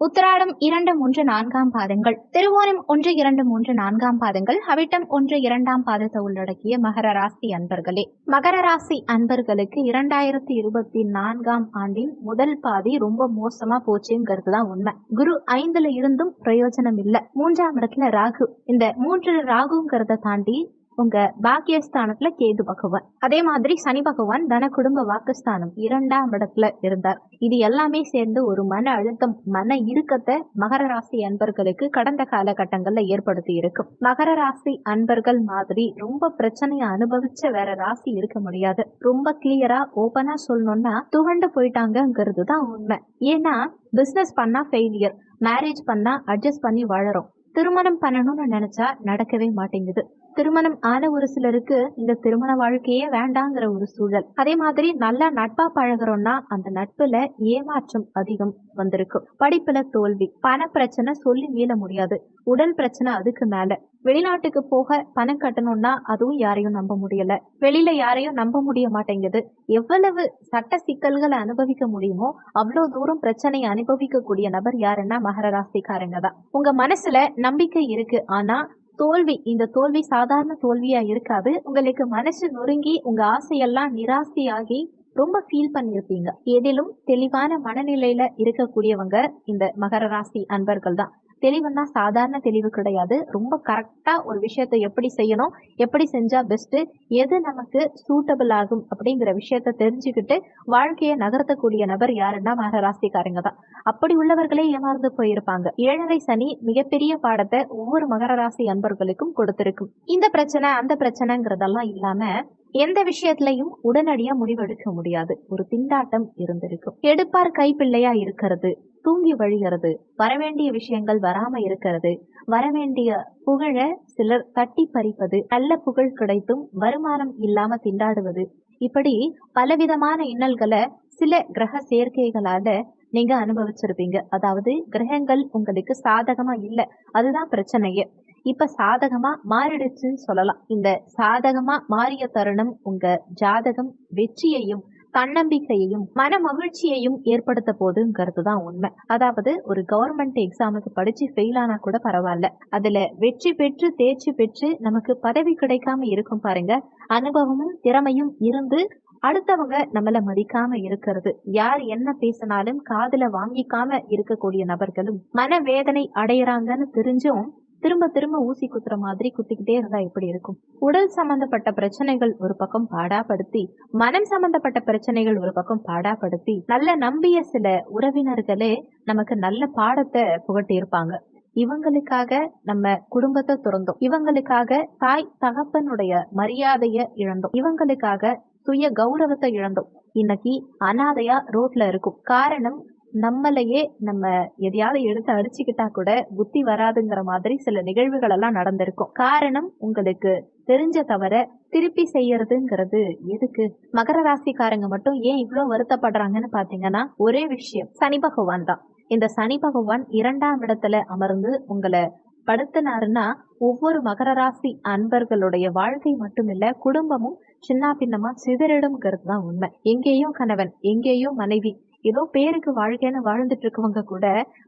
உத்திராடம் 2, 3, 4ஆம் பாதங்கள், திருவோணம் 1, 2, 3, 4ஆம் பாதங்கள், அவிட்டம் 1, 2ஆம் பாதத்தை உள்ளடக்கிய மகர ராசி அன்பர்களே. மகர ராசி அன்பர்களுக்கு 2024ஆம் ஆண்டின் முதல் பாதி ரொம்ப மோசமா போச்சுங்கிறது தான் உண்மை. குரு 5ல இருந்தும் பிரயோஜனம் இல்ல. 3ஆம் இடத்துல ராகு. இந்த 3 ராகுங்கிறத தாண்டி உங்க பாக்கியஸ்தானத்துல கேது பகவான், அதே மாதிரி சனி பகவான் தன குடும்ப வாக்குஸ்தானம் 2ஆம் இடத்துல இருந்தார். இது எல்லாமே சேர்ந்து ஒரு மன அழுத்தம், மன இறுக்கத்தை மகர ராசி அன்பர்களுக்கு கடந்த காலகட்டங்கள்ல ஏற்படுத்தி இருக்கும். மகர ராசி அன்பர்கள் மாதிரி ரொம்ப பிரச்சனையை அனுபவிச்ச வேற ராசி இருக்க முடியாது. ரொம்ப கிளியரா ஓபனா சொல்லணும்னா துவண்டு போயிட்டாங்கிறது தான் உண்மை. ஏன்னா பிசினஸ் பண்ணா ஃபெயிலியர், மேரேஜ் பண்ணா அட்ஜஸ்ட் பண்ணி வாழறோம், திருமணம் பண்ணணும்னு நினைச்சா நடக்கவே மாட்டேங்குது. திருமணம் ஆன ஒரு சிலருக்கு இந்த திருமண வாழ்க்கையே வேண்டாங்கிற ஒரு சூழல். அதே மாதிரி நல்லா நட்பா பழகிறோம்னா அந்த நட்புல ஏமாற்றம் அதிகம் வந்திருக்கும். படிப்புல தோல்வி, பண பிரச்சனை சொல்லி மீள முடியாது, உடல் பிரச்சனை அதுக்கு மேல. வெளிநாட்டுக்கு போக பணம் கட்டணும்னா அதுவும் யாரையும் நம்ப முடியல, வெளியில யாரையும் நம்ப முடிய மாட்டேங்குது. எவ்வளவு சட்ட சிக்கல்களை அனுபவிக்க முடியுமோ அவ்வளவு தூரம் பிரச்சனையை அனுபவிக்க கூடிய நபர் யாருன்னா மகர ராசிக்காரங்க தான். உங்க மனசுல நம்பிக்கை இருக்கு, ஆனா தோல்வி, இந்த தோல்வி சாதாரண தோல்வியா இருக்காது. உங்களுக்கு மனசு நொறுங்கி உங்க ஆசையெல்லாம் நிராசையாகி ரொம்ப ஃபீல் பண்ணிருப்பீங்க. எதிலும் தெளிவான மனநிலையில இருக்கக்கூடியவங்க இந்த மகர ராசி அன்பர்கள் தான். தெளிவுன்னா சாதாரண தெளிவு கிடையாது. ரொம்ப கரெக்டா ஒரு விஷயத்தை எப்படி செய்யணும், எப்படி செஞ்சா பெஸ்ட், எது நமக்கு சூட்டபிள் ஆகும் அப்படிங்கிற விஷயத்த தெரிஞ்சுக்கிட்டு வாழ்க்கையை நகர்த்தக்கூடிய நபர் யாருன்னா மகர ராசிக்காரங்க தான். அப்படி உள்ளவர்களே ஏமாந்து போயிருப்பாங்க. 7.5 சனி மிகப்பெரிய பாடத்தை ஒவ்வொரு மகர ராசி அன்பர்களுக்கும் கொடுத்திருக்கும். இந்த பிரச்சனை அந்த பிரச்சனைங்கிறதெல்லாம் இல்லாம எந்த விஷயத்திலையும் உடனடியா முடிவெடுக்க முடியாது. ஒரு திண்டாட்டம் இருந்திருக்கும். எடுப்பார் கைப்பிள்ளையா இருக்கிறது, தூங்கி வழிகிறது, வரவேண்டிய விஷயங்கள் வராம இருக்கிறது, வரவேண்டிய புகழ சிலர் தட்டி பறிப்பது, நல்ல புகழ் கிடைத்தும் வருமானம் இல்லாம திண்டாடுவது, இப்படி பலவிதமான இன்னல்களை சில கிரக சேர்க்கைகளால நீங்க அனுபவிச்சிருப்பீங்க. அதாவது கிரகங்கள் உங்களுக்கு சாதகமா இல்ல, அதுதான் பிரச்சனையே. இப்ப சாதகமா மாறிடுச்சுன்னு சொல்லலாம். இந்த சாதகமா மாறிய தருணம் உங்க ஜாதகம் வெற்றியையும் தன்னம்பிக்கையையும் மன மகிழ்ச்சியையும் ஏற்படுத்த போதுங்கிறது தான் உண்மை. அதாவது ஒரு கவர்மெண்ட் எக்ஸாமுக்கு படிச்சு ஃபெயில் ஆனா கூட பரவாயில்ல, அதுல வெற்றி பெற்று தேர்ச்சி பெற்று நமக்கு பதவி கிடைக்காம இருக்கும் பாருங்க, அனுபவமும் திறமையும் இருந்து அடுத்தவங்க நம்மள மதிக்காம இருக்கிறது, யார் என்ன பேசினாலும் காதுல வாங்கிக்காம இருக்கக்கூடிய நபர்களும் மனவேதனை அடையறாங்கன்னு தெரிஞ்சும் திரும்ப திரும்ப ஊசி குத்துற மாதிரி குத்திக்கிட்டே இருந்தா எப்படி இருக்கும்? உடல் சம்பந்தப்பட்ட பிரச்சனைகள் ஒரு பக்கம் பாடாப்படுத்தி, மனம் சம்பந்தப்பட்ட பிரச்சனைகள் ஒரு பக்கம் பாடாப்படுத்தி, நல்ல நம்பிய சில உறவினர்களே நமக்கு நல்ல பாடத்தை புகட்டி இருப்பாங்க. இவங்களுக்காக நம்ம குடும்பத்தை துறந்தோம், இவங்களுக்காக தாய் தகப்பனுடைய மரியாதைய இழந்தோம், இவங்களுக்காக சுய கௌரவத்தை இழந்தோம். இன்னைக்கு அனாதையா ரோட்ல இருக்கும். காரணம், நம்மளையே நம்ம எதையாவது எடுத்து அடிச்சுக்கிட்டா கூட புத்தி வராதுங்கிற மாதிரி சில நிகழ்வுகள் எல்லாம் நடந்திருக்கும். காரணம், உங்களுக்கு தெரிஞ்ச தவிர திருப்பி செய்யறதுங்கிறது எதுக்கு? மகர ராசிக்காரங்க மட்டும் ஏன் இவ்வளவு வருத்தப்படுறாங்கன்னு பாத்தீங்கன்னா ஒரே விஷயம், சனி பகவான் தான். இந்த சனி பகவான் 2ஆம் இடத்துல அமர்ந்து உங்களை படுத்தினாருன்னா ஒவ்வொரு மகர ராசி அன்பர்களுடைய வாழ்க்கை மட்டுமில்ல, குடும்பமும் சின்ன பின்னமா சிதறிடும்ங்கிறது தான் உண்மை. எங்கேயோ கணவன், எங்கேயோ மனைவி, ஏதோ பேருக்கு வாழ்க்கைன்னு வாழ்ந்துட்டு இருக்கவங்க கூட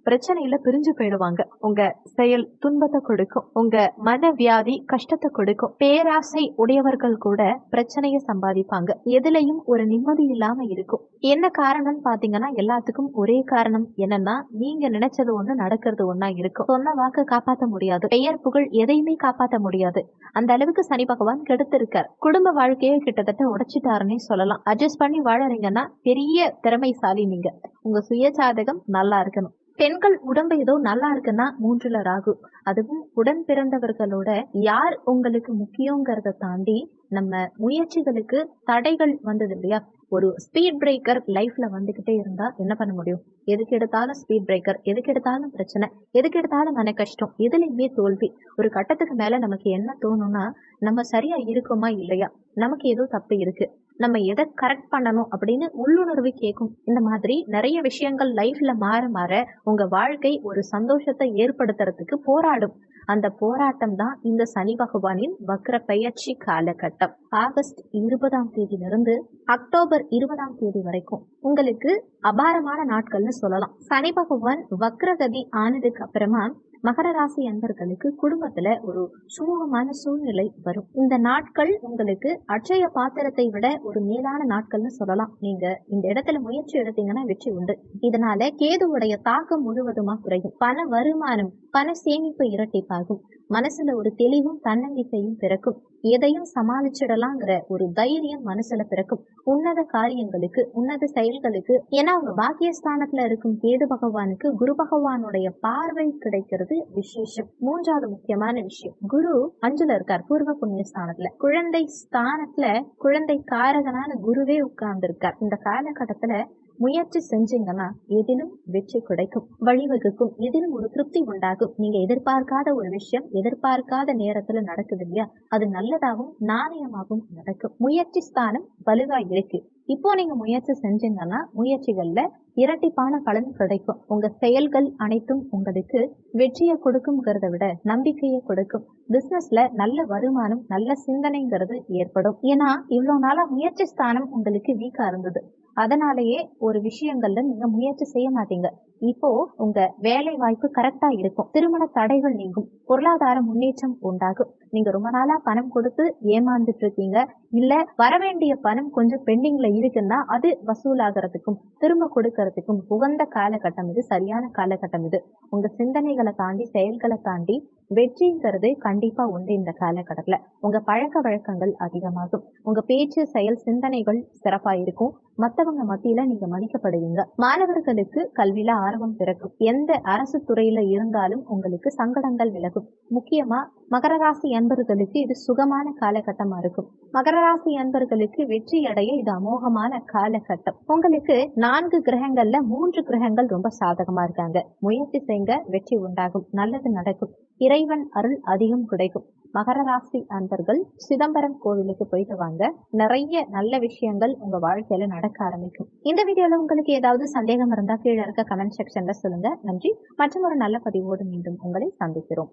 பிரச்சனையில பிரிஞ்சு போயிடுவாங்க. உங்க செயல் துன்பத்தை கொடுக்கும், உங்க மன வியாதி கஷ்டத்தை கொடுக்கும். பேராசை உடையவர்கள் கூட பிரச்சனையை சம்பாதிப்பாங்க, எதுலையும் ஒரு நிம்மதி இல்லாம இருக்கும். என்ன காரணம்னு பாத்தீங்கன்னா எல்லாத்துக்கும் ஒரே காரணம் என்னன்னா, நீங்க நினைச்சது ஒண்ணு நடக்கிறது ஒண்ணா இருக்கும். சொன்ன வாக்கு காப்பாற்ற முடியாது, பெயர் புகழ் எதையுமே காப்பாற்ற முடியாது. அந்த அளவுக்கு சனி பகவான் கெடுத்திருக்கார். குடும்ப வாழ்க்கையை கிட்டத்தட்ட உடைச்சிட்டாருன்னே சொல்லலாம். அட்ஜஸ்ட் பண்ணி வாழறீங்கன்னா பெரிய திறமைசாலி நீங்க. உங்க சுய ஜாதகம் நல்லா இருக்கணும். பெண்கள் உடம்பு ஏதோ நல்லா இருக்குன்னா 3ல ராகு, அதுவும் உடன் பிறந்தவர்களோட யார் உங்களுக்கு முக்கியங்கிறத தாண்டி நம்ம முயற்சிகளுக்கு தடைகள் வந்தது இல்லையா? ஒரு ஸ்பீட் பிரேக்கர் லைஃப்ல வந்துகிட்டே இருந்தா என்ன பண்ண முடியும்? எதுக்கு எடுத்தாலும் ஸ்பீட் பிரேக்கர், எதுக்கு எடுத்தாலும் பிரச்சனை, எதுக்கு எடுத்தாலும் மன கஷ்டம், எதுலையுமே தோல்வி. ஒரு கட்டத்துக்கு மேல நமக்கு என்ன தோணும்னா, நம்ம சரியா இருக்கோமா இல்லையா, நமக்கு ஏதோ தப்பு இருக்கு, நம்ம எதை கரெக்ட் பண்ணணும் அப்படின்னு உள்ளுணர்வு கேட்கும். இந்த மாதிரி நிறைய விஷயங்கள் லைஃப்ல மாற மாற உங்க வாழ்க்கை ஒரு சந்தோஷத்தை ஏற்படுத்துறதுக்கு போராடும். அந்த போராட்டம் தான் இந்த சனி பகவானின் வக்ர பெயர்ச்சி காலகட்டம். ஆகஸ்ட் 20ஆம் தேதியிலிருந்து அக்டோபர் 20ஆம் தேதி வரைக்கும் உங்களுக்கு அபாரமான நாட்கள்னு சொல்லலாம். சனி பகவான் வக்ரகதி ஆனதுக்கு அப்புறமா மகர ராசி அன்பர்களுக்கு குடும்பத்துல ஒரு சுமூகமான சூழ்நிலை வரும். இந்த நாட்கள் உங்களுக்கு அட்சய பாத்திரத்தை விட ஒரு மேலான நாட்கள்னு சொல்லலாம். நீங்க இந்த இடத்துல முயற்சி எடுத்தீங்கன்னா வெற்றி உண்டு. இதனால கேதுவுடைய தாக்கம் முழுவதுமா குறையும். பண வருமானம், பண சேமிப்பு இரட்டிப்பாகும். மனசுல ஒரு தெளிவும் தன்னம்பிக்கையும் பிறக்கும். எதையும் சமாளிச்சிடலாங்கிற ஒரு தைரியம் மனசுல பிறக்கும். உன்னத காரியங்களுக்கு, உன்னத செயல்களுக்கு, ஏன்னா அவங்க பாக்கியஸ்தானத்துல இருக்கும் கேது பகவானுக்கு குரு பகவானுடைய பார்வை கிடைக்கிறது விசேஷம். மூன்றாவது முக்கியமான விஷயம், குரு 5ல இருக்கார், பூர்வ புண்ணிய ஸ்தானத்துல. குழந்தை ஸ்தானத்துல குழந்தை காரகனான குருவே உட்கார்ந்து இருக்கார். இந்த காலகட்டத்துல முயற்சி செஞ்சீங்கன்னா எதிலும் வெற்றி கிடைக்கும், வழிவகுக்கும், எதிலும் ஒரு திருப்தி உண்டாகும். நீங்க எதிர்பார்க்காத ஒரு விஷயம் எதிர்பார்க்காத நேரத்துல நடக்குது இல்லையா, அது நல்லதாகவும் நாணயமாகவும் நடக்கும். முயற்சி ஸ்தானம் வலுவா இருக்கு. இப்போ நீங்க முயற்சி செஞ்சீங்கன்னா முயற்சிகள்ல இரட்டிப்பான பலன் கிடைக்கும். உங்க செயல்கள் அனைத்தும் உங்களுக்கு வெற்றியை கொடுக்கும்ங்கிறத விட நம்பிக்கையை கொடுக்கும். பிசினஸ்ல நல்ல வருமானம், நல்ல சிந்தனைங்கிறது ஏற்படும். ஏன்னா இவ்வளவு நாளா முயற்சி ஸ்தானம் உங்களுக்கு வீக்கா இருந்தது. அதனாலேயே ஒரு விஷயங்கள்ல நீங்க முயற்சி செய்ய மாட்டீங்க. இப்போ உங்க வேலை வாய்ப்பு கரெக்டா இருக்கும். திருமண தடைகள் நீங்கும். பொருளாதார முன்னேற்றம் உண்டாகும். நீங்க ரொம்ப நாளா பணம் கொடுத்து ஏமாந்துட்டு இருக்கீங்க, இல்ல வரவேண்டிய பணம் கொஞ்சம் பெண்டிங்ல இருக்குன்னா அது வசூலாகிறதுக்கும் திரும்ப கொடுக்கறதுக்கும் உகந்த காலகட்டம் இது, சரியான காலகட்டம் இது. உங்க சிந்தனைகளை தாண்டி செயல்களை தாண்டி வெற்றிங்கிறது கண்டிப்பா உண்டு. இந்த காலகட்டத்துல உங்க பழக்க வழக்கங்கள் அதிகமாகும். உங்க பேச்சு, செயல், சிந்தனைகள் சிறப்பா இருக்கும். மத்தவங்க மத்தியில நீங்க மதிக்கப்படுவீங்க. மாணவர்களுக்கு கல்வியில ஆர்வம் பிறக்கும். எந்த அரசு துறையில இருந்தாலும் உங்களுக்கு சங்கடங்கள் விலகும். முக்கியமா மகர ராசி அன்பர்களுக்கு இது சுகமான காலகட்டமா இருக்கும். மகர ராசி அன்பர்களுக்கு வெற்றி அடைய இது அமோகமான காலகட்டம். உங்களுக்கு 4 கிரகங்கள்ல 3 கிரகங்கள் ரொம்ப சாதகமா இருக்காங்க. முயற்சி செய்யுங்க, வெற்றி உண்டாகும், நல்லது நடக்கும், இறைவன் அருள் அதிகம் கிடைக்கும். மகர ராசி அன்பர்கள் சிதம்பரம் கோவிலுக்கு போயிட்டு வாங்க. நிறைய நல்ல விஷயங்கள் உங்க வாழ்க்கையில நடக்க ஆரம்பிக்கும். இந்த வீடியோல உங்களுக்கு ஏதாவது சந்தேகம் இருந்தா கீழே இருக்க கமெண்ட் செக்ஷன்ல சொல்லுங்க. நன்றி. மற்றும் ஒரு நல்ல பதிவோடு மீண்டும் உங்களை சந்திக்கிறோம்.